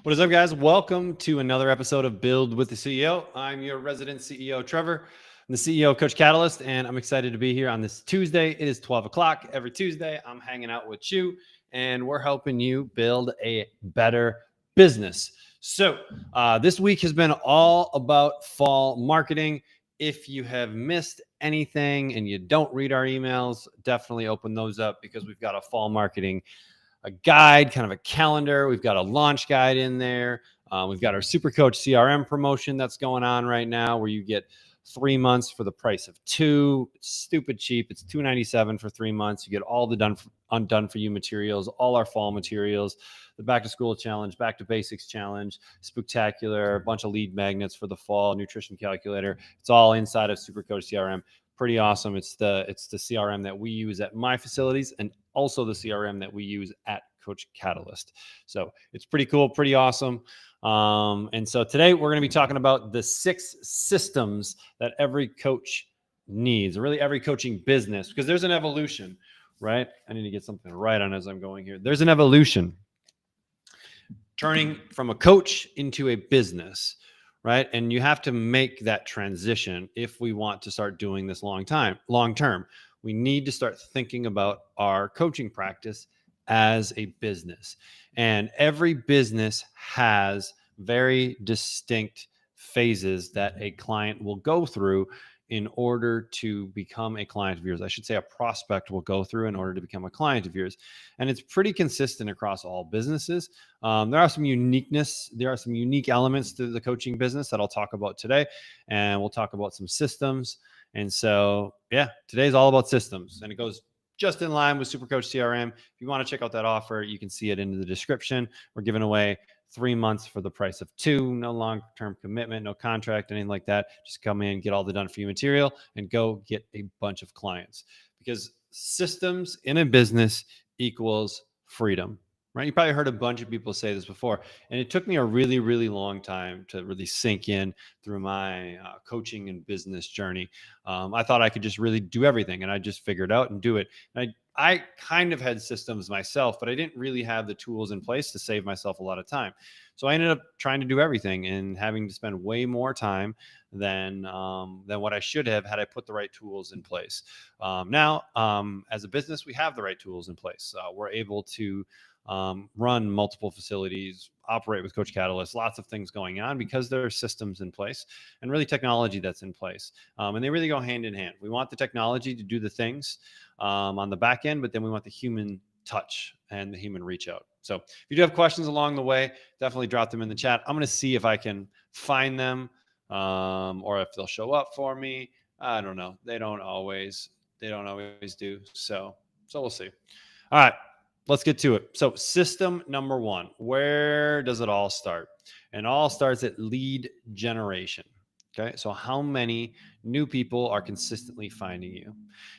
What is up, guys? Welcome to another episode of Build with the CEO. I'm your resident CEO, Trevor. I'm the CEO of Coach Catalyst, and I'm excited to be here on this Tuesday. It is 12 o'clock. Every Tuesday, I'm hanging out with you, and we're helping you build a better business. So this week has been all about fall marketing. If you have missed anything and you don't read our emails, definitely open those up because we've got a fall marketing a guide, kind of a calendar. We've got a launch guide in there. We've got our SuperCoach CRM promotion that's going on right now where you get 3 months for the price of 2. It's stupid cheap. It's $297 for 3 months. You get all the done for you materials, all our fall materials, the back to school challenge, back to basics challenge, spectacular, a bunch of lead magnets for the fall, nutrition calculator. It's all inside of SuperCoach CRM. Pretty awesome. It's the CRM that we use at my facilities and also the CRM that we use at Coach Catalyst. So it's pretty cool, pretty awesome. And so today we're going to be talking about the 6 systems that every coach needs, really every coaching business, because there's an evolution, right? I need to get something right on as I'm going here. There's an evolution turning from a coach into a business, right? And you have to make that transition if we want to start doing this long term. We need to start thinking about our coaching practice as a business. And every business has very distinct phases that a client will go through in order to become a client of yours. I should say a prospect will go through in order to become a client of yours. And it's pretty consistent across all businesses. There are some unique elements to the coaching business that I'll talk about today. And we'll talk about some systems. And so, yeah, today's all about systems. And it goes just in line with SuperCoach CRM. If you want to check out that offer, you can see it in the description. We're giving away 3 months for the price of 2, no long-term commitment, no contract, anything like that. Just come in, get all the done for you material, and go get a bunch of clients. Because systems in a business equals freedom, right? You probably heard a bunch of people say this before, and it took me a really, really long time to really sink in through my coaching and business journey. I thought I could just really do everything, and I just figure it out and do it. And I kind of had systems myself, but I didn't really have the tools in place to save myself a lot of time. So I ended up trying to do everything and having to spend way more time than what I should have had I put the right tools in place. Now, as a business, we have the right tools in place. We're able to run multiple facilities, operate with Coach Catalyst, lots of things going on because there are systems in place and really technology that's in place. And they really go hand in hand. We want the technology to do the things on the back end, but then we want the human touch and the human reach out. So if you do have questions along the way, definitely drop them in the chat. I'm going to see if I can find them or if they'll show up for me. I don't know. They don't always do. So we'll see. All right. Let's get to it. So system number 1, where does it all start? And it all starts at lead generation. Okay. So how many new people are consistently finding you?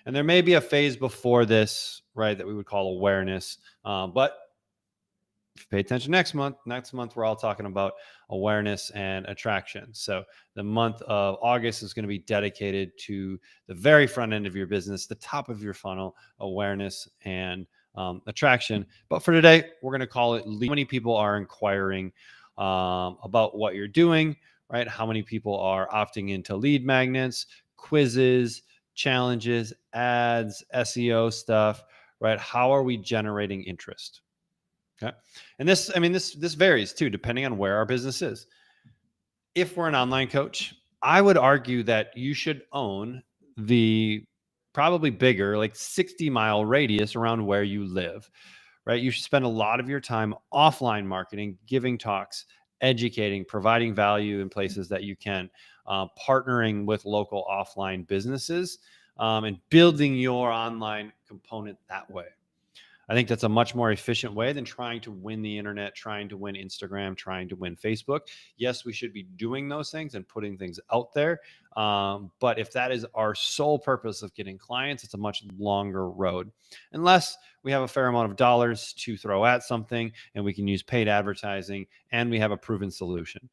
And there may be a phase before this, right, that we would call awareness. But if you pay attention next month, we're all talking about awareness and attraction. So the month of August is going to be dedicated to the very front end of your business, the top of your funnel, awareness and attraction. But for today, we're going to call it how many people are inquiring about what you're doing, right? How many people are opting into lead magnets, quizzes, challenges, ads, SEO stuff, right? How are we generating interest? Okay. And this varies too, depending on where our business is. If we're an online coach, I would argue that you should own the probably bigger, like 60-mile radius around where you live, right? You should spend a lot of your time offline marketing, giving talks, educating, providing value in places that you can, partnering with local offline businesses, and building your online component that way. I think that's a much more efficient way than trying to win the internet, trying to win Instagram, trying to win Facebook. Yes, we should be doing those things and putting things out there. But if that is our sole purpose of getting clients, it's a much longer road. Unless we have a fair amount of dollars to throw at something and we can use paid advertising and we have a proven solution.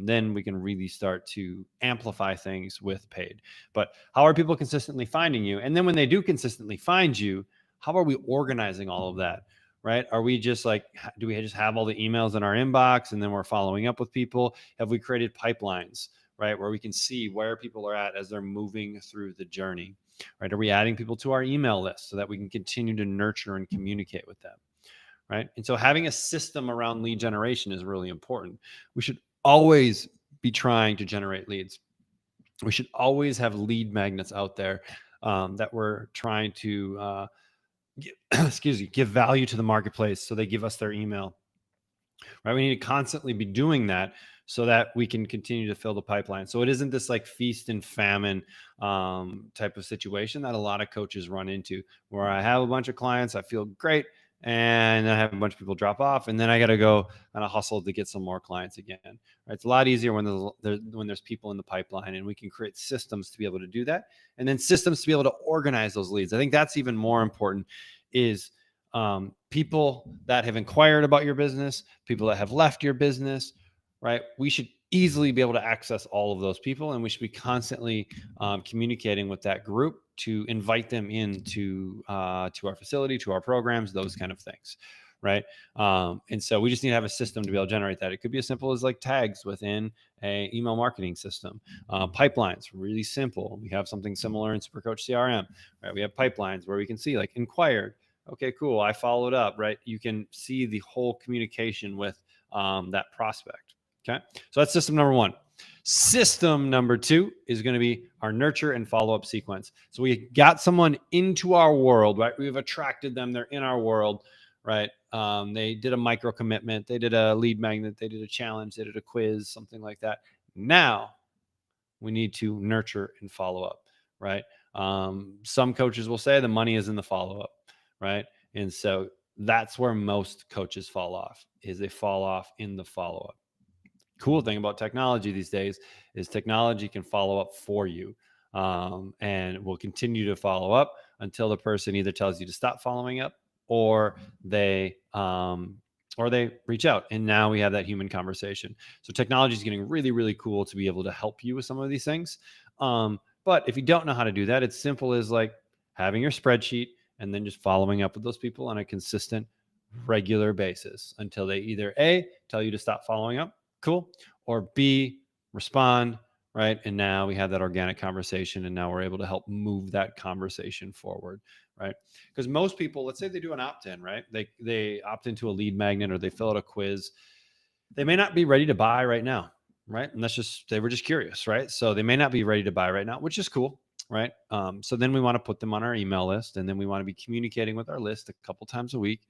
Then we can really start to amplify things with paid. But how are people consistently finding you? And then when they do consistently find you, how are we organizing all of that, right? Are we just like, do we just have all the emails in our inbox and then we're following up with people? Have we created pipelines, right, where we can see where people are at as they're moving through the journey, right? Are we adding people to our email list so that we can continue to nurture and communicate with them, right? And so having a system around lead generation is really important. We should always be trying to generate leads. We should always have lead magnets out there that we're trying to give value to the marketplace so they give us their email, right? We need to constantly be doing that so that we can continue to fill the pipeline. So it isn't this like feast and famine type of situation that a lot of coaches run into, where I have a bunch of clients, I feel great, and I have a bunch of people drop off, and then I got to go kind of hustle to get some more clients again. Right? It's a lot easier when there's people in the pipeline, and we can create systems to be able to do that, and then systems to be able to organize those leads. I think that's even more important. Is people that have inquired about your business, people that have left your business, right? We should easily be able to access all of those people, and we should be constantly communicating with that group to invite them into to our facility, to our programs, those kind of things, right? And so we just need to have a system to be able to generate that. It could be as simple as like tags within a email marketing system. Pipelines, really simple. We have something similar in SuperCoach CRM, right? We have pipelines where we can see like inquired. Okay, cool. I followed up, right? You can see the whole communication with that prospect. Okay. So that's system number one. System number two is going to be our nurture and follow up sequence. So we got someone into our world, right? We've attracted them. They're in our world, right? They did a micro commitment. They did a lead magnet. They did a challenge. They did a quiz, something like that. Now we need to nurture and follow up, right? Some coaches will say the money is in the follow up, right? And so that's where most coaches fall off, is they fall off in the follow up. Cool thing about technology these days is technology can follow up for you, and will continue to follow up until the person either tells you to stop following up, or they reach out, and now we have that human conversation. So technology is getting really, really cool to be able to help you with some of these things. But if you don't know how to do that, it's simple as like having your spreadsheet and then just following up with those people on a consistent, regular basis until they either A, tell you to stop following up, cool, or B, respond, right? And now we have that organic conversation, and now we're able to help move that conversation forward, right? Because most people, let's say they do an opt-in, right? They opt into a lead magnet or they fill out a quiz. They may not be ready to buy right now, right? And they were just curious, right? So they may not be ready to buy right now, which is cool, right? So then we want to put them on our email list, and then we want to be communicating with our list a couple times a week,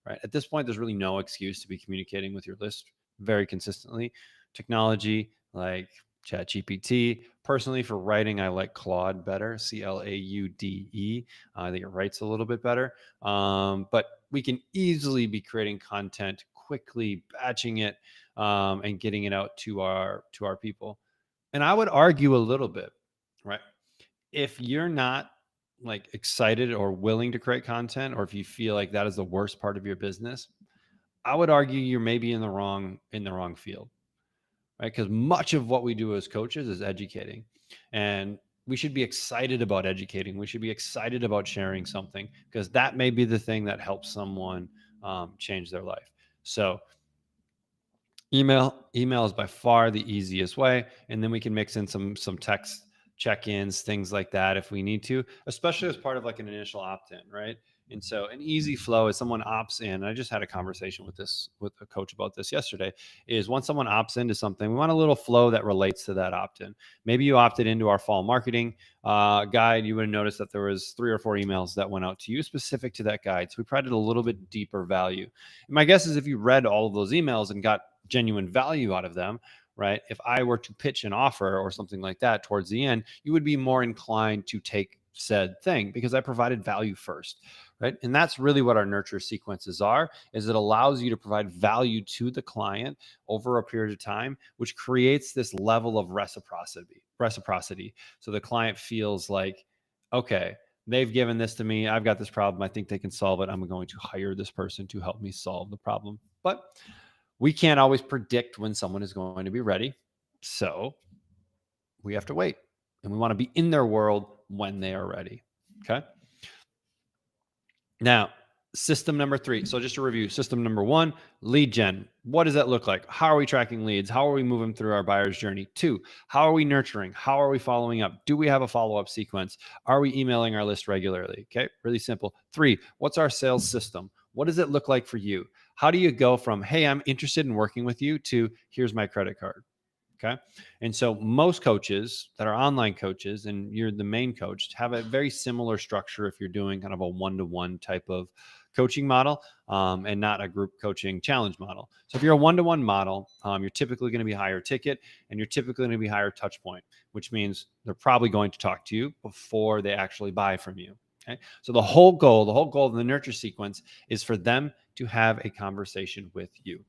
right? At this point, there's really no excuse to be communicating with your list very consistently. Technology like ChatGPT. Personally, for writing, I like Claude better, Claude. I think it writes a little bit better. But we can easily be creating content quickly, batching it, and getting it out to our people. And I would argue a little bit, right? If you're not like excited or willing to create content, or if you feel like that is the worst part of your business, I would argue you're maybe in the wrong field, right? Because much of what we do as coaches is educating, and we should be excited about educating. We should be excited about sharing something, because that may be the thing that helps someone change their life. So email is by far the easiest way, and then we can mix in some text check-ins, things like that if we need to, especially as part of like an initial opt-in, right? And so an easy flow is someone opts in. I just had a conversation with a coach about this yesterday, is once someone opts into something, we want a little flow that relates to that opt-in. Maybe you opted into our fall marketing guide. You would have noticed that there was 3 or 4 emails that went out to you specific to that guide. So we provided a little bit deeper value. And my guess is if you read all of those emails and got genuine value out of them, right? If I were to pitch an offer or something like that towards the end, you would be more inclined to take said thing because I provided value first, right? And that's really what our nurture sequences are, is it allows you to provide value to the client over a period of time, which creates this level of reciprocity. So the client feels like, okay, they've given this to me. I've got this problem. I think they can solve it. I'm going to hire this person to help me solve the problem. But we can't always predict when someone is going to be ready. So we have to wait, and we want to be in their world when they are ready. Okay. Now, System number 3. So just to review, system number 1, lead gen. What does that look like? How are we tracking leads? How are we moving through our buyer's journey? 2, how are we nurturing? How are we following up? Do we have a follow-up sequence? Are we emailing our list regularly? Okay, really simple. 3, what's our sales system? What does it look like for you? How do you go from, hey, I'm interested in working with you, to here's my credit card? Okay. And so most coaches that are online coaches, and you're the main coach, have a very similar structure if you're doing kind of a one-to-one type of coaching model, and not a group coaching challenge model. So if you're a one-to-one model, you're typically going to be higher ticket, and you're typically going to be higher touch point, which means they're probably going to talk to you before they actually buy from you. Okay. So the whole goal of the nurture sequence is for them to have a conversation with you.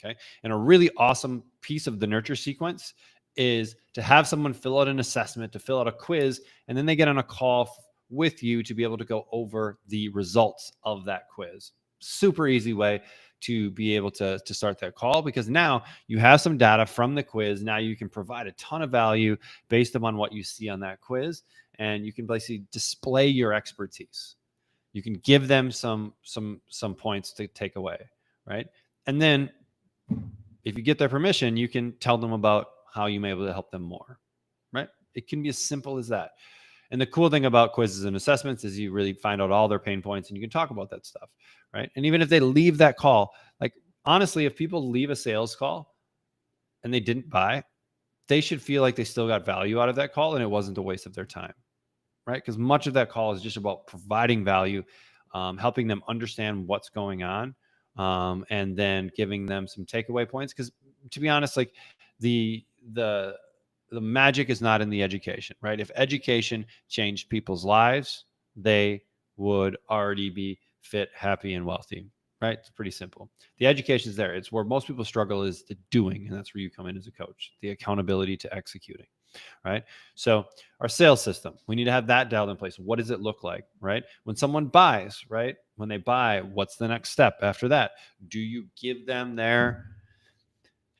Okay. And a really awesome piece of the nurture sequence is to have someone fill out an assessment, to fill out a quiz, and then they get on a call with you to be able to go over the results of that quiz. Super easy way to be able to start that call, because now you have some data from the quiz. Now you can provide a ton of value based upon what you see on that quiz, and you can basically display your expertise. You can give them some points to take away, right? And then if you get their permission, you can tell them about how you may be able to help them more, right? It can be as simple as that. And the cool thing about quizzes and assessments is you really find out all their pain points, and you can talk about that stuff, right? And even if they leave that call, like honestly, if people leave a sales call and they didn't buy, they should feel like they still got value out of that call, and it wasn't a waste of their time, right? Because much of that call is just about providing value, helping them understand what's going on, and then giving them some takeaway points. Because to be honest, like the magic is not in the education, right? If education changed people's lives, they would already be fit, happy, and wealthy, right? It's pretty simple. The education is there. It's where most people struggle, is the doing, and that's where you come in as a coach, the accountability to executing. Right. So our sales system, we need to have that dialed in place. What does it look like? Right. When someone buys, right? When they buy, what's the next step after that? Do you give them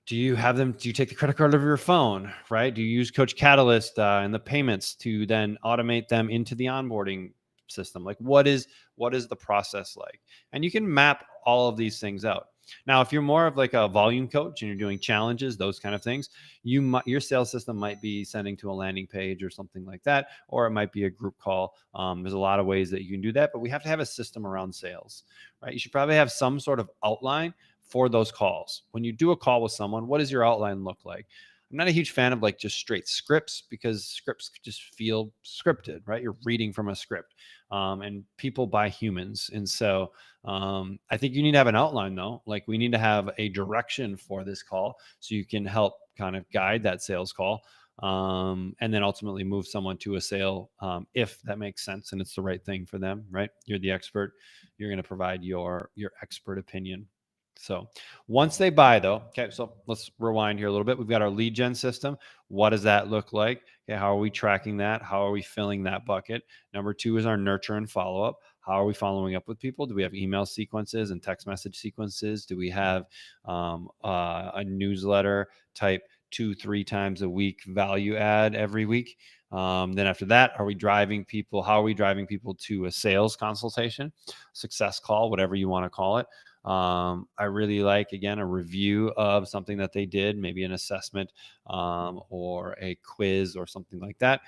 do you take the credit card over your phone, right? Do you use Coach Catalyst and the payments to then automate them into the onboarding system? Like what is the process like? And you can map all of these things out. Now, if you're more of like a volume coach and you're doing challenges, those kind of things, your sales system might be sending to a landing page or something like that, or it might be a group call. There's a lot of ways that you can do that, but we have to have a system around sales, right? You should probably have some sort of outline for those calls. When you do a call with someone, what does your outline look like? I'm not a huge fan of like just straight scripts, because scripts just feel scripted, right? You're reading from a script, and people buy humans. And so I think you need to have an outline though. Like we need to have a direction for this call so you can help kind of guide that sales call, and then ultimately move someone to a sale, if that makes sense and it's the right thing for them, right? You're the expert. You're going to provide your expert opinion. So once they buy though, okay, so let's rewind here a little bit. We've got our lead gen system. What does that look like? Okay, how are we tracking that? How are we filling that bucket? Number 2 is our nurture and follow up. How are we following up with people? Do we have email sequences and text message sequences? Do we have a newsletter type 2-3 times a week value add every week? Then after that, are we driving people? How are we driving people to a sales consultation, success call, whatever you want to call it? I really like, again, a review of something that they did, maybe an assessment, or a quiz or something like that.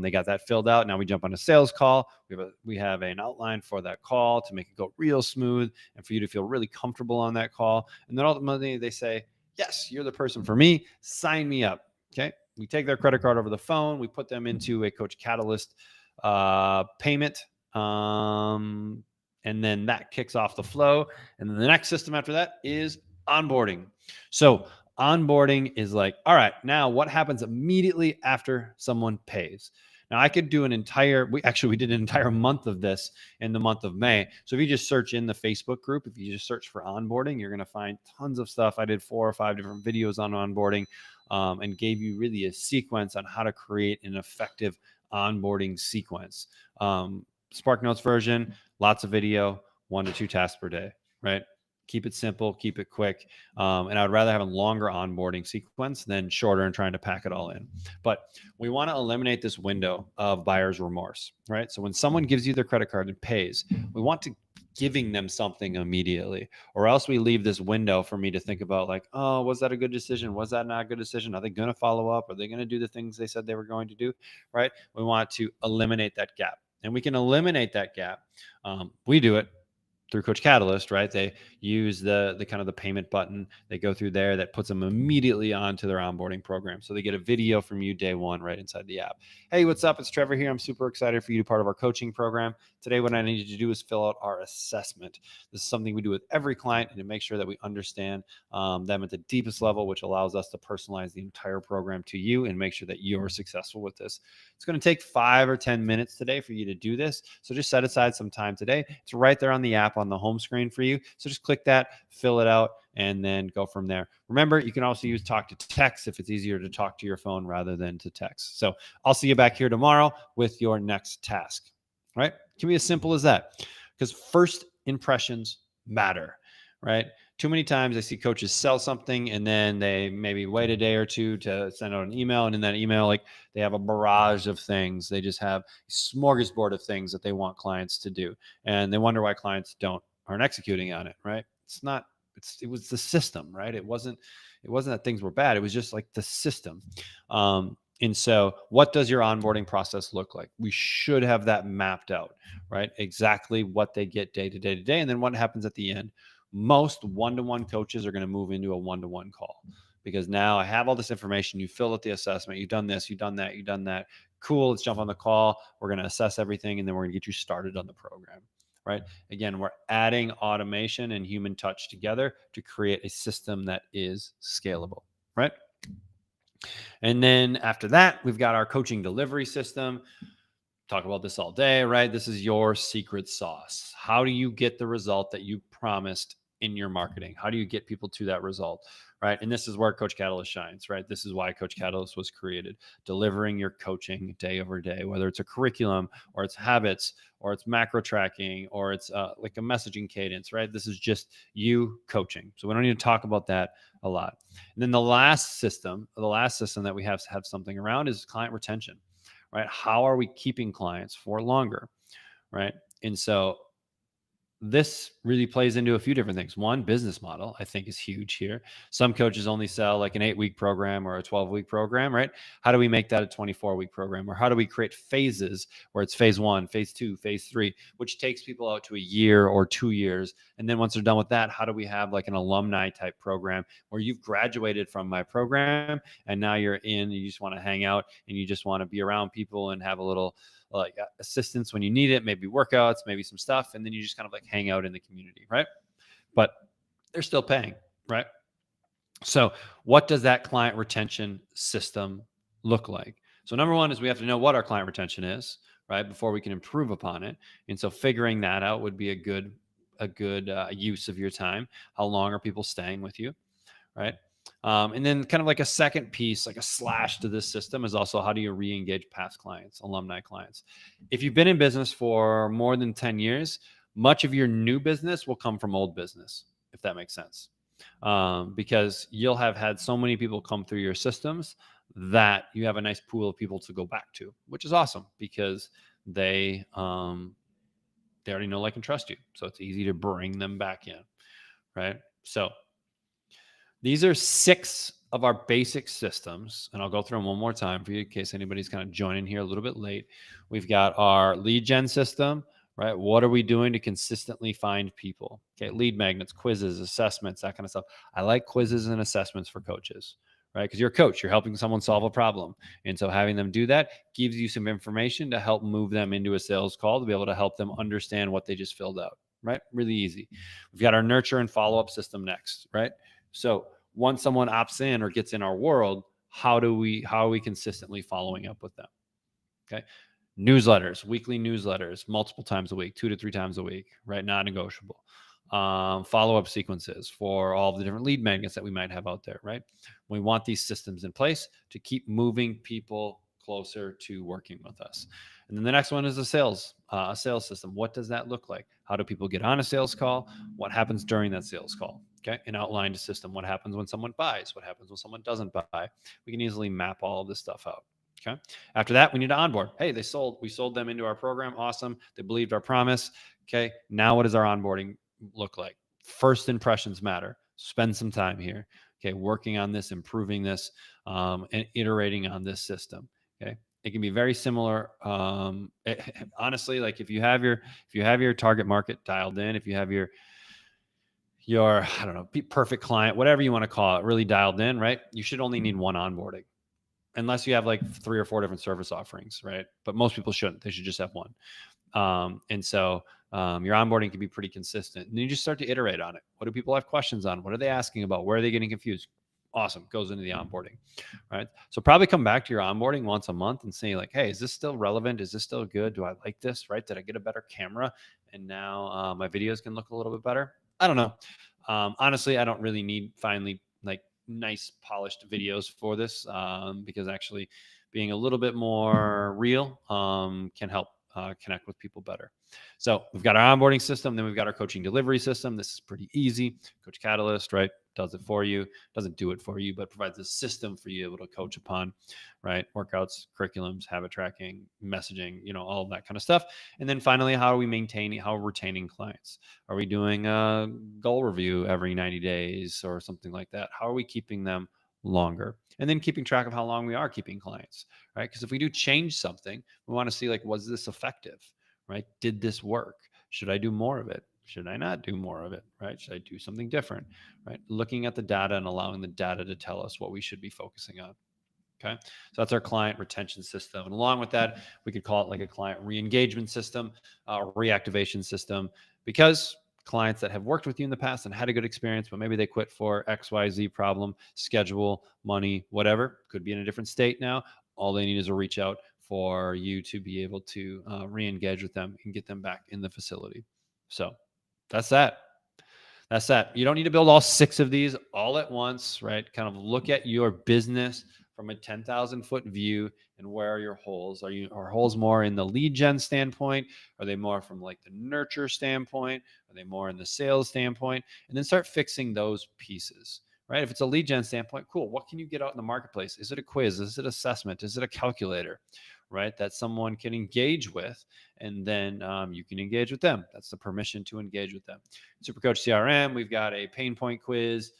They got that filled out. Now we jump on a sales call. We have an outline for that call to make it go real smooth and for you to feel really comfortable on that call. And then ultimately they say, yes, you're the person for me. Sign me up. Okay. We take their credit card over the phone. We put them into a Coach Catalyst payment. And then that kicks off the flow. And then the next system after that is onboarding. So onboarding is like, all right, now what happens immediately after someone pays? Now I could do we did an entire month of this in the month of May. So if you just search in the Facebook group, if you just search for onboarding, you're going to find tons of stuff. I did 4 or 5 different videos on onboarding, and gave you really a sequence on how to create an effective onboarding sequence. SparkNotes version, lots of video, 1 to 2 tasks per day, right? Keep it simple, keep it quick. And I would rather have a longer onboarding sequence than shorter and trying to pack it all in. But we want to eliminate this window of buyer's remorse, right? So when someone gives you their credit card and pays, we want to giving them something immediately, or else we leave this window for me to think about like, oh, was that a good decision? Was that not a good decision? Are they going to follow up? Are they going to do the things they said they were going to do? Right? We want to eliminate that gap, and we can eliminate that gap. We do it through Coach Catalyst, right? They use the kind of the payment button. They go through there that puts them immediately onto their onboarding program. So they get a video from you day one right inside the app. Hey, what's up? It's Trevor here. I'm super excited for you to be part of our coaching program. Today, what I need you to do is fill out our assessment. This is something we do with every client and to make sure that we understand them at the deepest level, which allows us to personalize the entire program to you and make sure that you're successful with this. It's going to take 5 or 10 minutes today for you to do this. So just set aside some time today. It's right there on the app on the home screen for you. So just click that, fill it out, and then go from there. Remember, you can also use talk to text if it's easier to talk to your phone rather than to text. So I'll see you back here tomorrow with your next task. Right? It can be as simple as that, because first impressions matter, right? Too many times I see coaches sell something and then they maybe wait a day or two to send out an email. And in that email, like they have a barrage of things. They just have a smorgasbord of things that they want clients to do. And they wonder why clients aren't executing on it, right? It was the system, right? It wasn't that things were bad. It was just like the system. And so what does your onboarding process look like? We should have that mapped out, right? Exactly what they get day to day to day. And then what happens at the end. Most one-to-one coaches are going to move into a one-to-one call, because now I have all this information. You filled out the assessment. You've done this, you've done that, you've done that. Cool. Let's jump on the call. We're going to assess everything, and then we're going to get you started on the program, right? Again, we're adding automation and human touch together to create a system that is scalable, right? And then after that, we've got our coaching delivery system. Talk about this all day, right? This is your secret sauce. How do you get the result that you promised in your marketing? How do you get people to that result, right? And this is where Coach Catalyst shines, right? This is why Coach Catalyst was created, delivering your coaching day over day, whether it's a curriculum or it's habits or it's macro tracking or it's like a messaging cadence, right? This is just you coaching. So we don't need to talk about that a lot. And then the last system that we have something around is client retention, right? How are we keeping clients for longer, right? And so this really plays into a few different things. One, business model, I think, is huge here. Some coaches only sell like an 8-week program or a 12-week program, right? How do we make that a 24-week program? Or how do we create phases where it's phase 1, phase 2, phase 3, which takes people out to a year or 2 years. And then once they're done with that, how do we have like an alumni type program where you've graduated from my program and now you're in, you just want to hang out and you just want to be around people and have a little like assistance when you need it, maybe workouts, maybe some stuff, and then you just kind of like hang out in the community, right? But they're still paying, right? So what does that client retention system look like? So number one is we have to know what our client retention is, right, before we can improve upon it. And so figuring that out would be a good use of your time. How long are people staying with you, right? And then kind of like a second piece, like a slash to this system, is also how do you re-engage past clients, alumni clients? If you've been in business for more than 10 years, much of your new business will come from old business, if that makes sense. Because you'll have had so many people come through your systems that you have a nice pool of people to go back to, which is awesome because they already know, like, and trust you. So it's easy to bring them back in, right? So these are 6 of our basic systems, and I'll go through them one more time for you in case anybody's kind of joining here a little bit late. We've got our lead gen system, right? What are we doing to consistently find people? Okay, lead magnets, quizzes, assessments, that kind of stuff. I like quizzes and assessments for coaches, right? Because you're a coach, you're helping someone solve a problem. And so having them do that gives you some information to help move them into a sales call to be able to help them understand what they just filled out, right? Really easy. We've got our nurture and follow-up system next, right? So once someone opts in or gets in our world, how are we consistently following up with them? Okay. Newsletters, weekly newsletters, multiple times a week, 2 to 3 times a week, right? Not negotiable. Follow-up sequences for all of the different lead magnets that we might have out there, right? We want these systems in place to keep moving people closer to working with us. And then the next one is a sales system. What does that look like? How do people get on a sales call? What happens during that sales call? Okay, an outlined system. What happens when someone buys? What happens when someone doesn't buy? We can easily map all of this stuff out. Okay. After that, we need to onboard. Hey, we sold them into our program. Awesome. They believed our promise. Okay. Now what does our onboarding look like? First impressions matter. Spend some time here. Okay. Working on this, improving this, and iterating on this system. Okay. It can be very similar. Honestly, like if you have your target market dialed in, if you have your I don't know, perfect client, whatever you want to call it, really dialed in, right? You should only need one onboarding unless you have like 3 or 4 different service offerings, right? But most people shouldn't. They should just have one. And so your onboarding can be pretty consistent. And you just start to iterate on it. What do people have questions on? What are they asking about? Where are they getting confused? Awesome. Goes into the onboarding, right? So probably come back to your onboarding once a month and say like, hey, is this still relevant? Is this still good? Do I like this, right? Did I get a better camera? And now my videos can look a little bit better. I don't know. Honestly, I don't really need finally like nice polished videos for this because actually being a little bit more real can help connect with people better. So we've got our onboarding system, then we've got our coaching delivery system. This is pretty easy. Coach Catalyst, right? Does it for you, doesn't do it for you, but provides a system for you able to coach upon, right? Workouts, curriculums, habit tracking, messaging, all of that kind of stuff. And then finally, how are we maintaining, how are we retaining clients? Are we doing a goal review every 90 days or something like that? How are we keeping them longer? And then keeping track of how long we are keeping clients, right? Because if we do change something, we want to see like, was this effective, right? Did this work? Should I do more of it? Should I not do more of it, right? Should I do something different, right? Looking at the data and allowing the data to tell us what we should be focusing on. Okay. So that's our client retention system. And along with that, we could call it like a client re-engagement system, reactivation system, because clients that have worked with you in the past and had a good experience, but maybe they quit for XYZ problem, schedule, money, whatever, could be in a different state now. All they need is a reach out for you to be able to re-engage with them and get them back in the facility. So that's that. That's that. You don't need to build all 6 of these all at once, right? Kind of look at your business from a 10,000-foot view and where are your holes? Are holes more in the lead gen standpoint? Are they more from like the nurture standpoint? Are they more in the sales standpoint? And then start fixing those pieces, right? If it's a lead gen standpoint, cool. What can you get out in the marketplace? Is it a quiz? Is it assessment? Is it a calculator, right? That someone can engage with, and then you can engage with them. That's the permission to engage with them. SuperCoach CRM, we've got a pain point quiz.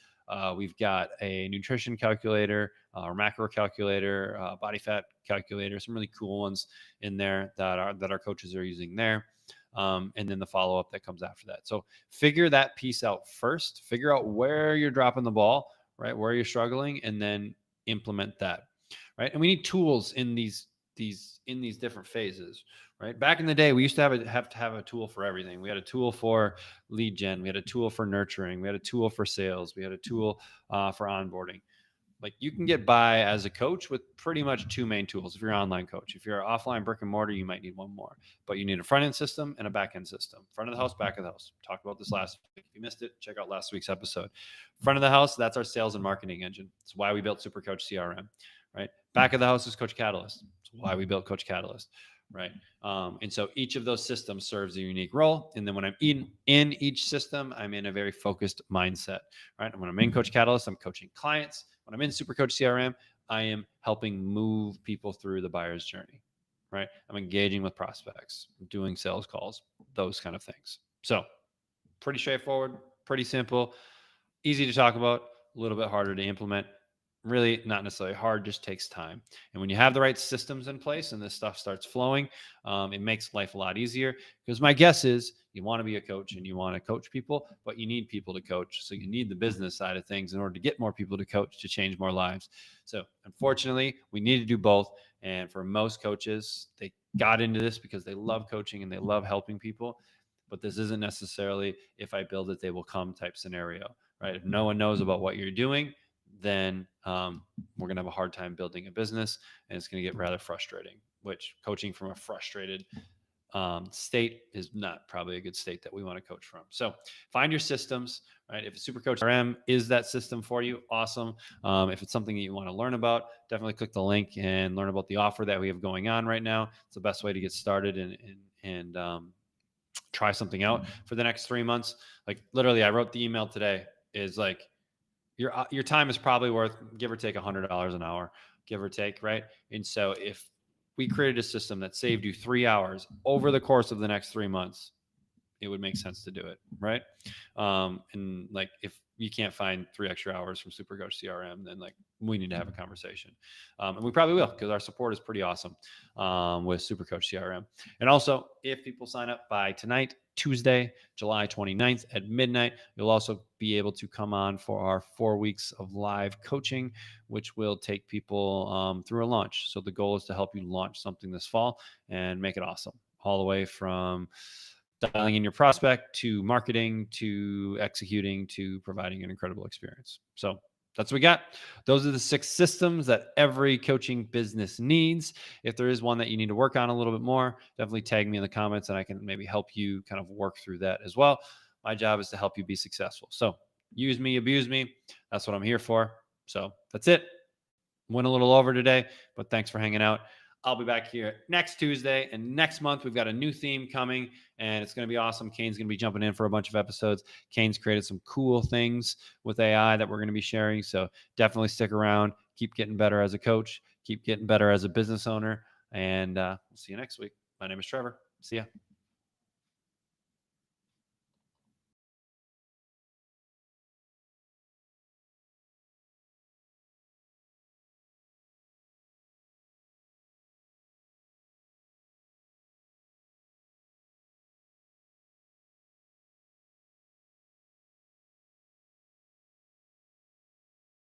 We've got a nutrition calculator, or macro calculator, body fat calculator, some really cool ones in there that our coaches are using there. And then the follow-up that comes after that. So figure that piece out first, figure out where you're dropping the ball, right? Where you're struggling, and then implement that, right? And we need tools in these different phases, right? Back in the day, we used to have to have a tool for everything. We had a tool for lead gen, we had a tool for nurturing, we had a tool for sales, we had a tool for onboarding. Like you can get by as a coach with pretty much 2 main tools. If you're an online coach, if you're offline brick and mortar, you might need one more, but you need a front end system and a back end system. Front of the house, back of the house. Talked about this last week. If you missed it, check out last week's episode. Front of the house, that's our sales and marketing engine. It's why we built SuperCoach CRM, right? Back of the house is Coach Catalyst. It's why we built Coach Catalyst, right? And so each of those systems serves a unique role. And then when I'm in each system, I'm in a very focused mindset, right? And when I'm in Coach Catalyst, I'm coaching clients. When I'm in SuperCoach CRM, I am helping move people through the buyer's journey, right? I'm engaging with prospects, doing sales calls, those kind of things. So pretty straightforward, pretty simple, easy to talk about, a little bit harder to implement. Really not necessarily hard, just takes time. And when you have the right systems in place and this stuff starts flowing, it makes life a lot easier. Because my guess is you want to be a coach and you want to coach people, but you need people to coach. So you need the business side of things in order to get more people to coach, to change more lives. So unfortunately, we need to do both. And for most coaches, they got into this because they love coaching and they love helping people. But this isn't necessarily if I build it, they will come type scenario, right? If no one knows about what you're doing, then we're going to have a hard time building a business, and it's going to get rather frustrating, which coaching from a frustrated state is not probably a good state that we want to coach from. So find your systems, right? If SuperCoach CRM is that system for you, awesome. If it's something that you want to learn about, definitely click the link and learn about the offer that we have going on right now. It's the best way to get started and try something out for the next 3 months. Like literally, I wrote the email today is like, your time is probably worth, give or take, $100 an hour. give or take, right? And so if we created a system that saved you 3 hours over the course of the next 3 months, it would make sense to do it, right? And like if you can't find 3 extra hours from SuperCoach CRM, then like we need to have a conversation, and we probably will because our support is pretty awesome with SuperCoach CRM. And also, if people sign up by tonight, Tuesday, July 29th at midnight, you'll also be able to come on for our 4 weeks of live coaching, which will take people through a launch. So the goal is to help you launch something this fall and make it awesome, all the way from dialing in your prospect to marketing to executing to providing an incredible experience. So that's what we got. Those are the 6 systems that every coaching business needs. If there is one that you need to work on a little bit more, definitely tag me in the comments and I can maybe help you kind of work through that as well. My job is to help you be successful. So use me, abuse me. That's what I'm here for. So that's it. Went a little over today, but thanks for hanging out. I'll be back here next Tuesday, and next month we've got a new theme coming and it's going to be awesome. Kane's going to be jumping in for a bunch of episodes. Kane's created some cool things with AI that we're going to be sharing. So definitely stick around, keep getting better as a coach, keep getting better as a business owner, and we'll see you next week. My name is Trevor. See ya.